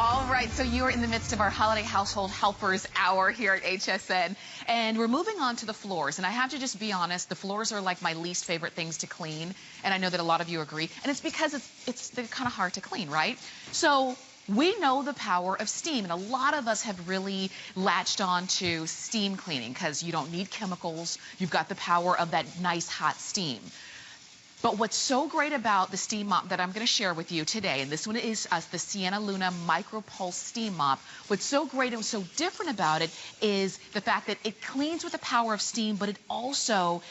All right, so you are in the midst of our Holiday Household Helpers Hour here at HSN, and we're moving on to the floors. And I have to just be honest, the floors are like my least favorite things to clean, and I know that a lot of you agree. And it's because they're kind of hard to clean, right? So we know the power of steam, and a lot of us have really latched on to steam cleaning because you don't need chemicals. You've got the power of that nice hot steam. But what's so great about the steam mop that I'm going to share with you today, and this one is the Sienna Luna Micropulse Steam Mop. What's so great and so different about it is the fact that it cleans with the power of steam, but it also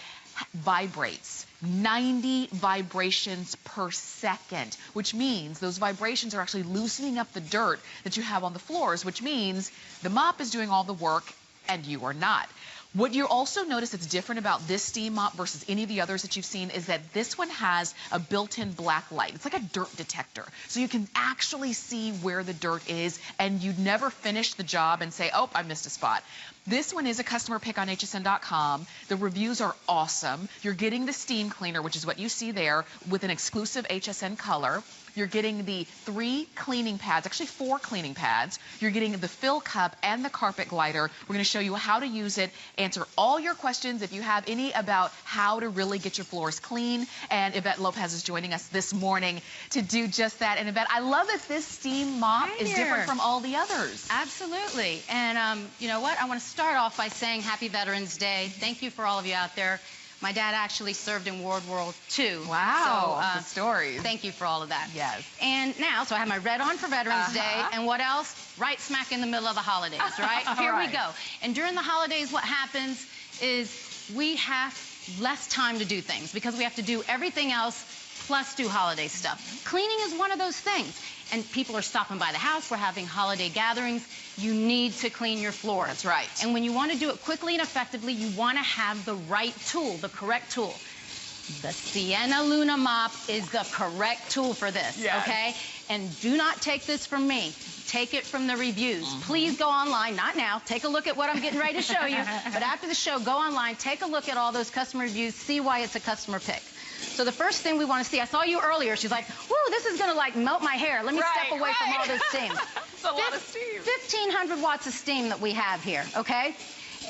vibrates. 90 vibrations per second, which means those vibrations are actually loosening up the dirt that you have on the floors, which means the mop is doing all the work and you are not. What you also notice that's different about this steam mop versus any of the others that you've seen is that this one has a built-in black light. It's like a dirt detector. So you can actually see where the dirt is, and you'd never finish the job and say, oh, I missed a spot. This one is a customer pick on hsn.com. The reviews are awesome. You're getting the steam cleaner, which is what you see there, with an exclusive HSN color. You're getting the 3 cleaning pads, actually 4 cleaning pads. You're getting the fill cup and the carpet glider. We're going to show you how to use it, answer all your questions if you have any about how to really get your floors clean. And Yvette Lopez is joining us this morning to do just that. And Yvette, I love that this steam mop is different from all the others. Absolutely. And you know what? I want to start off by saying Happy Veterans Day. Thank you for all of you out there. My dad actually served in World War II. Wow, so, the stories. Thank you for all of that. Yes. And now, so I have my red on for Veterans Day, and what else? Right smack in the middle of the holidays, right? Here we go. And during the holidays, what happens is we have less time to do things because we have to do everything else plus do holiday stuff. Cleaning is one of those things. And people are stopping by the house. We're having holiday gatherings. You need to clean your floor. That's right. And when you want to do it quickly and effectively, you want to have the right tool, the correct tool. The Sienna Luna mop is the correct tool for this, okay? And do not take this from me. Take it from the reviews. Please go online, not now. Take a look at what I'm getting ready to show you. But after the show, go online, take a look at all those customer reviews, see why it's a customer pick. So the first thing we want to see, I saw you earlier, she's like, whoo, this is going to like melt my hair. Let me step away from all this steam. It's a lot of steam. 1,500 watts of steam that we have here, okay?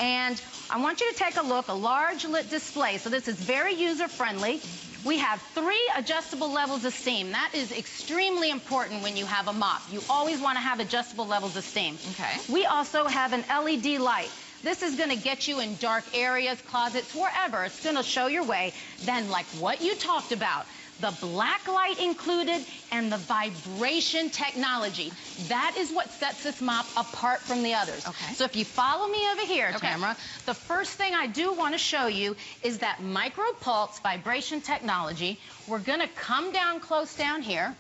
And I want you to take a look, a large lit display. So this is very user-friendly. We have 3 adjustable levels of steam. That is extremely important when you have a mop. You always want to have adjustable levels of steam. Okay. We also have an LED light. This is going to get you in dark areas, closets, wherever. It's going to show your way. Then, like what you talked about, the black light included and the vibration technology. That is what sets this mop apart from the others. Okay. So if you follow me over here, Tamara, the first thing I do want to show you is that Micropulse vibration technology. We're going to come down close down here.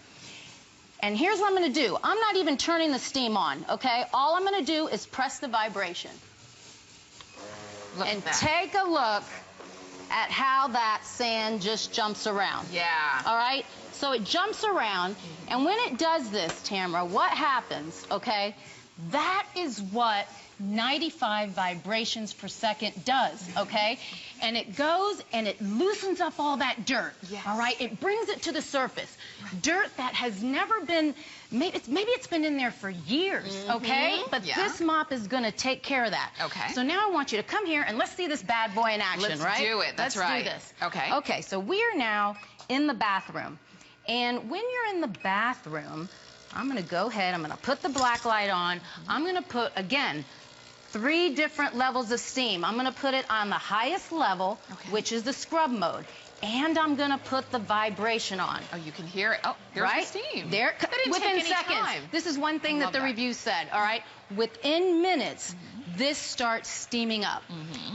And here's what I'm going to do. I'm not even turning the steam on, okay? All I'm going to do is press the vibration. And take a look at how that sand just jumps around. Yeah. All right? So it jumps around, and when it does this, Tamara, what happens, okay? That is what 95 vibrations per second does, okay? And it goes and it loosens up all that dirt, all right? It brings it to the surface. Dirt that has never been, maybe it's been in there for years, okay? But this mop is going to take care of that. Okay. So now I want you to come here and let's see this bad boy in action, right? Let's do it. That's right. Let's do this. Okay. Okay, so we are now in the bathroom. And when you're in the bathroom, I'm going to go ahead, I'm going to put the black light on. I'm going to put, again, 3 different levels of steam. I'm going to put it on the highest level, which is the scrub mode. And I'm going to put the vibration on. Oh, you can hear it. Oh, there's the steam. There, within seconds. This is one thing that the review said, all right? Within minutes, this starts steaming up.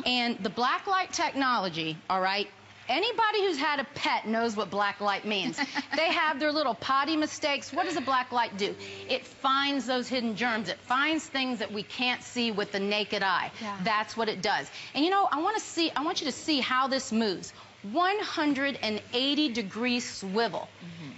And the black light technology, all right, anybody who's had a pet knows what black light means. They have their little potty mistakes. What does a black light do? It finds those hidden germs. It finds things that we can't see with the naked eye. That's what it does. And you know, I want you to see how this moves. 180-degree swivel.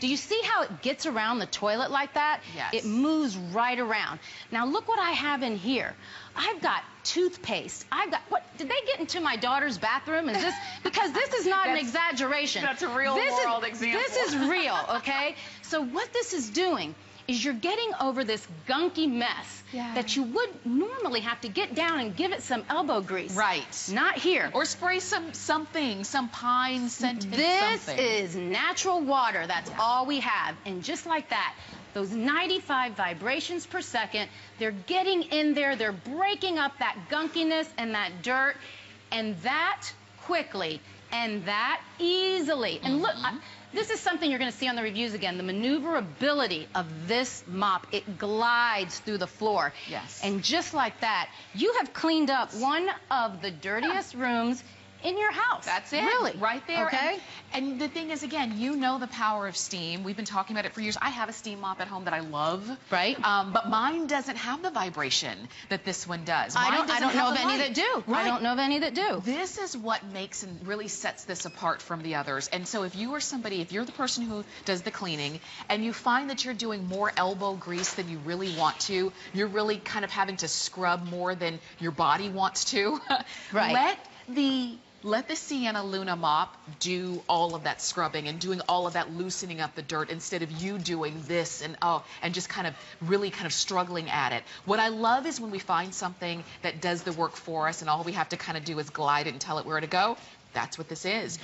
Do you see how it gets around the toilet like that? Yes. It moves right around. Now look what I have in here. I've got toothpaste. I've got, what, did they get into my daughter's bathroom? Is this, because this is not an exaggeration. That's a real world example. This is real, okay? So what this is doing is you're getting over this gunky mess that you would normally have to get down and give it some elbow grease. Right. Not here. Or spray some pine scented This is natural water. That's all we have. And just like that, those 95 vibrations per second, they're getting in there, they're breaking up that gunkiness and that dirt, and that quickly and that easily. And look, this is something you're going to see on the reviews again, the maneuverability of this mop. It glides through the floor. Yes. And just like that, you have cleaned up one of the dirtiest rooms in your house. That's it. Really. Right there. Okay. And the thing is, again, you know the power of steam. We've been talking about it for years. I have a steam mop at home that I love. Right. But mine doesn't have the vibration that this one does. I don't know of any that do. Right. I don't know of any that do. This is what makes and really sets this apart from the others. And so if you are somebody, if you're the person who does the cleaning and you find that you're doing more elbow grease than you really want to, you're really kind of having to scrub more than your body wants to, right. Let the Sienna Luna mop do all of that scrubbing and doing all of that loosening up the dirt instead of you doing this and just kind of really kind of struggling at it. What I love is when we find something that does the work for us and all we have to kind of do is glide it and tell it where to go. That's what this is.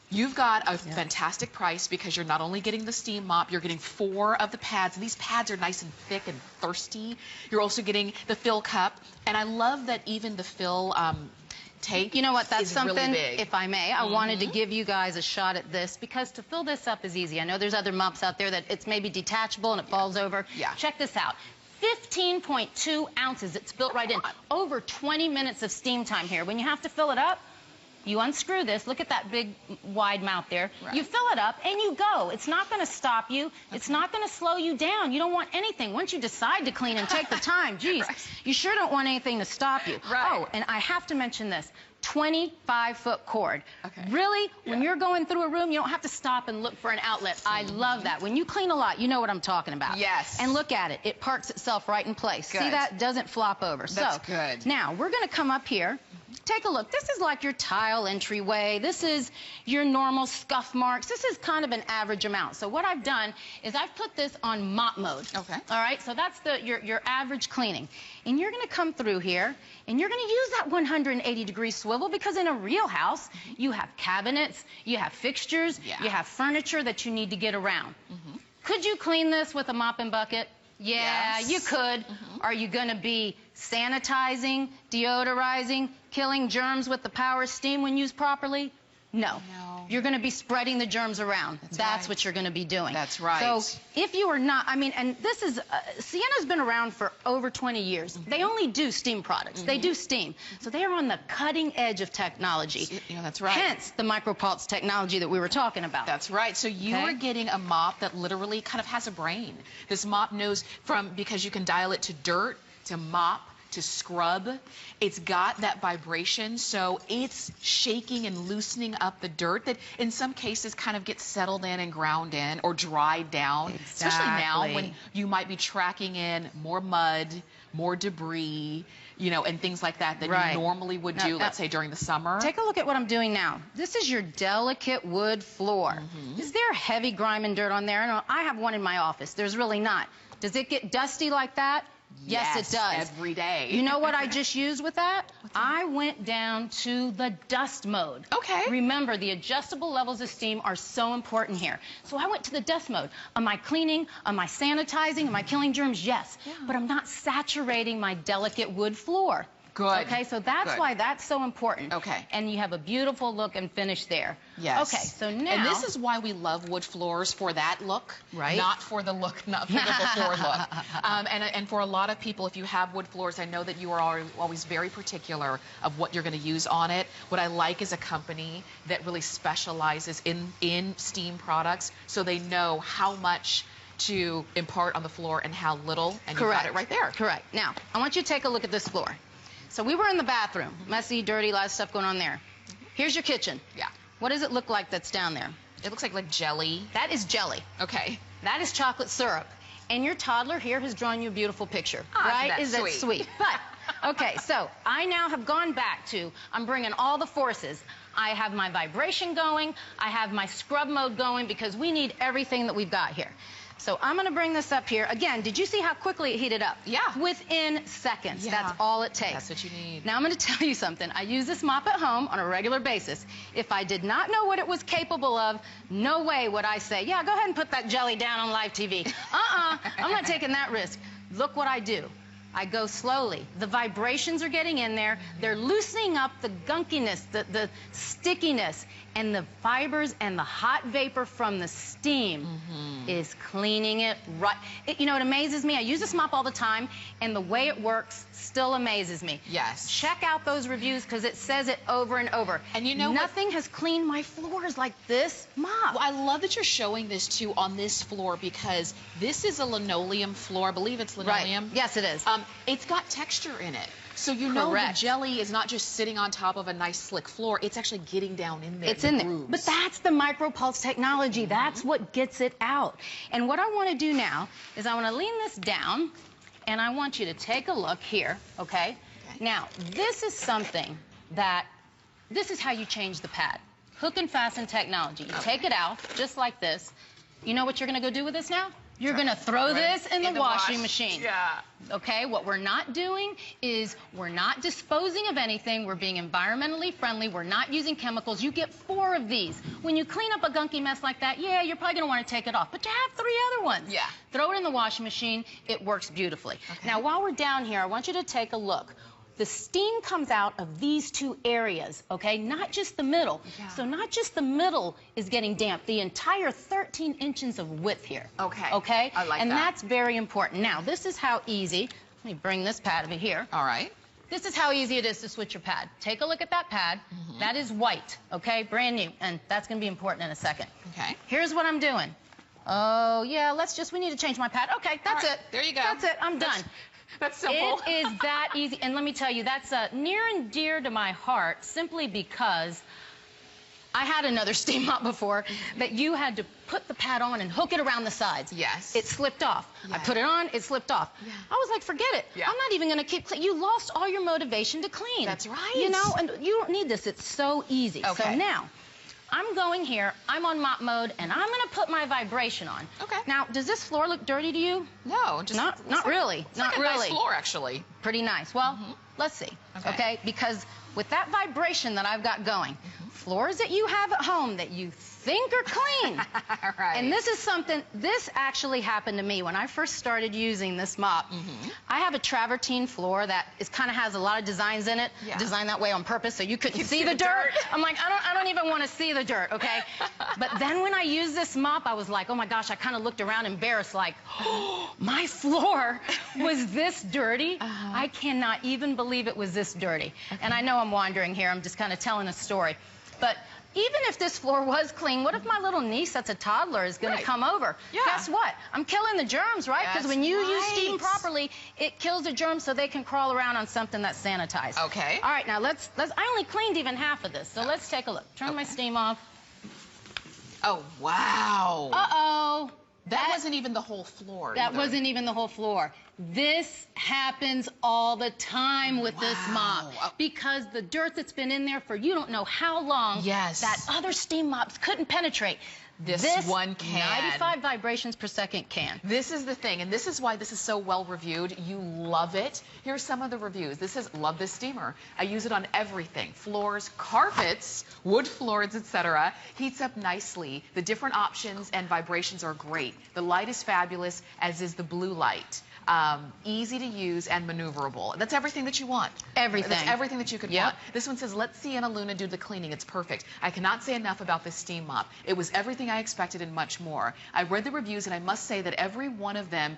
You've got a fantastic price because you're not only getting the steam mop, you're getting 4 of the pads, and these pads are nice and thick and thirsty. You're also getting the fill cup, and I love that even the fill tank. You know what, that's something, really big. If I may, I wanted to give you guys a shot at this because to fill this up is easy. I know there's other mops out there that it's maybe detachable and it falls over. Check this out. 15.2 ounces. It's built right in. Over 20 minutes of steam time here. When you have to fill it up, you unscrew this. Look at that big, wide mouth there. Right. You fill it up, and you go. It's not going to stop you. It's not going to slow you down. You don't want anything. Once you decide to clean and take the time, geez, you sure don't want anything to stop you. Oh, and I have to mention this. 25-foot cord. Really, when you're going through a room, you don't have to stop and look for an outlet. I love that. When you clean a lot, you know what I'm talking about. Yes. And look at it. It parks itself right in place. Good. See that? Doesn't flop over. That's good. Now, we're going to come up here. Take a look. This is like your tile entryway. This is your normal scuff marks. This is kind of an average amount. So what I've done is I've put this on mop mode. Okay. All right, so that's your average cleaning. And you're going to come through here, and you're going to use that 180-degree swivel because in a real house, you have cabinets, you have fixtures, you have furniture that you need to get around. Could you clean this with a mop and bucket? Yeah, you could. Are you going to be sanitizing, deodorizing, killing germs with the power of steam when used properly? No. You're going to be spreading the germs around. That's what you're going to be doing. That's right. So if you are not, I mean, and this is, Sienna's been around for over 20 years. They only do steam products. They do steam. So they are on the cutting edge of technology. Yeah, that's right. Hence the Micropulse technology that we were talking about. That's right. So you are getting a mop that literally kind of has a brain. This mop knows because you can dial it to dirt, to mop, to scrub. It's got that vibration, so it's shaking and loosening up the dirt that in some cases kind of gets settled in and ground in or dried down. Especially now when you might be tracking in more mud, more debris, you know, and things like that you normally would do, let's say, during the summer. Take a look at what I'm doing now. This is your delicate wood floor. Is there heavy grime and dirt on there? No, I have one in my office. There's really not. Does it get dusty like that? Yes, it does. Every day. You know what I just used with that? I went down to the dust mode. Okay. Remember, the adjustable levels of steam are so important here. So I went to the dust mode. Am I cleaning? Am I sanitizing? Am I killing germs? Yes. But I'm not saturating my delicate wood floor. Good. Okay, so that's why that's so important. Okay. And you have a beautiful look and finish there. Yes. Okay, so now... And this is why we love wood floors, for that look. Right. Not for the look, not for the before look. And for a lot of people, if you have wood floors, I know that you are always very particular of what you're going to use on it. What I like is a company that really specializes in steam products, so they know how much to impart on the floor and how little, and you got it right there. Correct. Now, I want you to take a look at this floor. So we were in the bathroom. Messy, dirty, a lot of stuff going on there. Here's your kitchen. Yeah. What does it look like that's down there? It looks like jelly. That is jelly. Okay. That is chocolate syrup. And your toddler here has drawn you a beautiful picture. Right? Is that sweet? But, okay, so I now have gone back to, I'm bringing all the forces. I have my vibration going. I have my scrub mode going because we need everything that we've got here. So I'm going to bring this up here. Again, did you see how quickly it heated up? Yeah. Within seconds. Yeah. That's all it takes. That's what you need. Now I'm going to tell you something. I use this mop at home on a regular basis. If I did not know what it was capable of, no way would I say, yeah, go ahead and put that jelly down on live TV. I'm not taking that risk. Look what I do. I go slowly. The vibrations are getting in there. They're loosening up the gunkiness, the stickiness, and the fibers and the hot vapor from the steam is cleaning it right. You know, it amazes me. I use this mop all the time, and the way it works still amazes me. Yes. Check out those reviews because it says it over and over. And you know nothing has cleaned my floors like this mop. Well, I love that you're showing this too on this floor because this is a linoleum floor. I believe it's linoleum. Right. Yes, it is. It's got texture in it. So you know the jelly is not just sitting on top of a nice slick floor, it's actually getting down in there. It's in there. But that's the Micropulse technology. That's what gets it out. And what I want to do now is I want to lean this down and I want you to take a look here, okay? Now, this is something that, this is how you change the pad. Hook and fasten technology. You take it out just like this. You know what you're going to go do with this now? You're going to throw this in the washing machine. Yeah. Okay, what we're not doing is we're not disposing of anything. We're being environmentally friendly. We're not using chemicals. You get 4 of these. When you clean up a gunky mess like that, yeah, you're probably going to want to take it off. But you have 3 other ones. Yeah. Throw it in the washing machine. It works beautifully. Okay. Now, while we're down here, I want you to take a look. The steam comes out of these 2 areas, okay? Not just the middle. Yeah. So not just the middle is getting damp, the entire 13 inches of width here. Okay. Okay? I like that. And that's very important. Now, this is how easy, let me bring this pad over here. All right. This is how easy it is to switch your pad. Take a look at that pad. That is white, okay? Brand new. And that's going to be important in a second. Okay. Here's what I'm doing. Oh, yeah, we need to change my pad. Okay, that's it. There you go. That's it. I'm done. That's simple. It is that easy. And let me tell you, that's near and dear to my heart simply because I had another steam mop before that you had to put the pad on and hook it around the sides. Yes. It slipped off. Yeah. I put it on, it slipped off. Yeah. I was like, forget it. Yeah. I'm not even going to keep clean. You lost all your motivation to clean. That's right. You know, and you don't need this. It's so easy. Okay. So now, I'm going here, I'm on mop mode, and I'm going to put my vibration on. Okay. Now, does this floor look dirty to you? No, just Not really. It's Not like a really. nice floor, actually. Pretty nice. Well, let's see. Okay. Because with that vibration that I've got going, floors that you have at home that you think are clean. Right. And this is something, this actually happened to me when I first started using this mop. I have a travertine floor that kind of has a lot of designs in it, designed that way on purpose so you couldn't see the dirt. I'm like, I don't even want to see the dirt, okay? But then when I used this mop, I was like, oh my gosh, I kind of looked around embarrassed like, oh, my floor was this dirty? I cannot even believe it was this dirty. And I know I'm wandering here, I'm just kind of telling a story. But even if this floor was clean, what if my little niece that's a toddler is going to come over? Yeah. Guess what? I'm killing the germs, right? Because when you use steam properly, it kills the germs so they can crawl around on something that's sanitized. Okay. All right, now let's I only cleaned even half of this, so let's take a look. Turn my steam off. Oh, wow. Uh-oh. That wasn't even the whole floor. That wasn't even the whole floor. This happens all the time with this mop because the dirt that's been in there for you don't know how long that other steam mops couldn't penetrate. This one can. 95 vibrations per second can. This is the thing, and this is why this is so well reviewed. You love it. Here's some of the reviews. This is, love this steamer. I use it on everything. Floors, carpets, wood floors, etc. Heats up nicely. The different options and vibrations are great. The light is fabulous, as is the blue light. Easy to use and maneuverable. That's everything that you want. Everything. That's everything that you could want. This one says, let Sienna Luna do the cleaning. It's perfect. I cannot say enough about this steam mop. It was everything I expected and much more. I read the reviews, and I must say that every one of them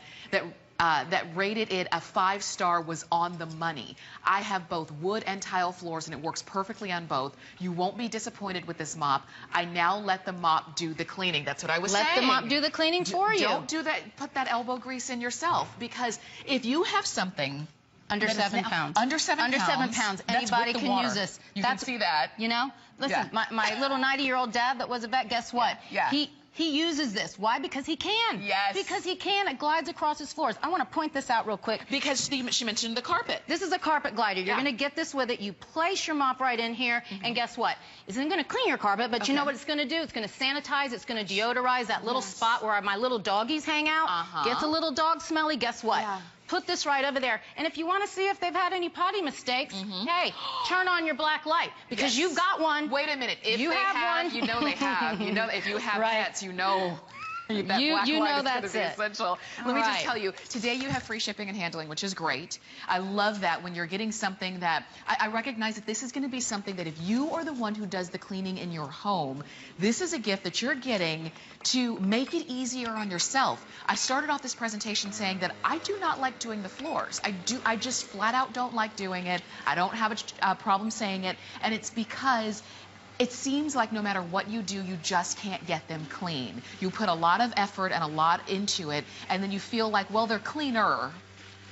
that rated it a 5-star was on the money. I have both wood and tile floors, and it works perfectly on both. You won't be disappointed with this mop. I now let the mop do the cleaning. That's what I was saying. Let the mop do the cleaning for you. Don't do that. Put that elbow grease in yourself, because if you have something under 7 pounds. Under 7 pounds. Anybody can use this. You can see that. You know? Listen, my little 90-year-old dad that was a vet, guess what? Yeah. He uses this. Why? Because he can. Yes. Because he can. It glides across his floors. I want to point this out real quick. Because she mentioned the carpet. This is a carpet glider. You're going to get this with it. You place your mop right in here, and guess what? It's not going to clean your carpet, but you know what it's going to do? It's going to sanitize. It's going to deodorize that little spot where my little doggies hang out. Gets a little dog smelly. Guess what? Put this right over there. And if you want to see if they've had any potty mistakes, hey, turn on your black light because you've got one. Wait a minute. If you have one, you know they have. You know, if you have pets, you know. That black light is going to be essential. Let me just tell you, today you have free shipping and handling, which is great. I love that when you're getting something that, I recognize that this is going to be something that if you are the one who does the cleaning in your home, this is a gift that you're getting to make it easier on yourself. I started off this presentation saying that I do not like doing the floors. I just flat out don't like doing it. I don't have a problem saying it, and it's because it seems like no matter what you do, you just can't get them clean. You put a lot of effort and a lot into it, and then you feel like, well, they're cleaner,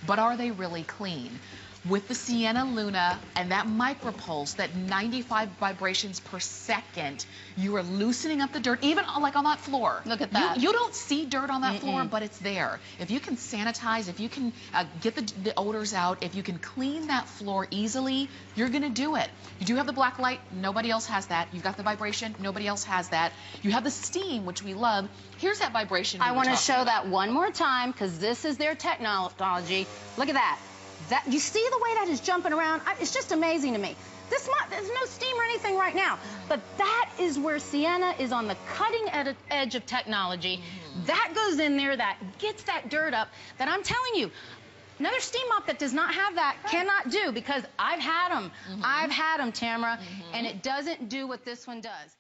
but are they really clean? With the Sienna Luna and that Micropulse, that 95 vibrations per second, you are loosening up the dirt, even like on that floor. Look at that. You don't see dirt on that floor, but it's there. If you can sanitize, if you can get the odors out, if you can clean that floor easily, you're going to do it. You do have the black light. Nobody else has that. You've got the vibration. Nobody else has that. You have the steam, which we love. Here's that vibration. I want to show that one more time because this is their technology. Look at that. You see the way that is jumping around? It's just amazing to me. There's no steam or anything right now, but that is where Sienna is on the cutting edge of technology. That goes in there, that gets that dirt up, that I'm telling you, another steam mop that does not have that cannot do, because I've had them. I've had them, Tamara, and it doesn't do what this one does.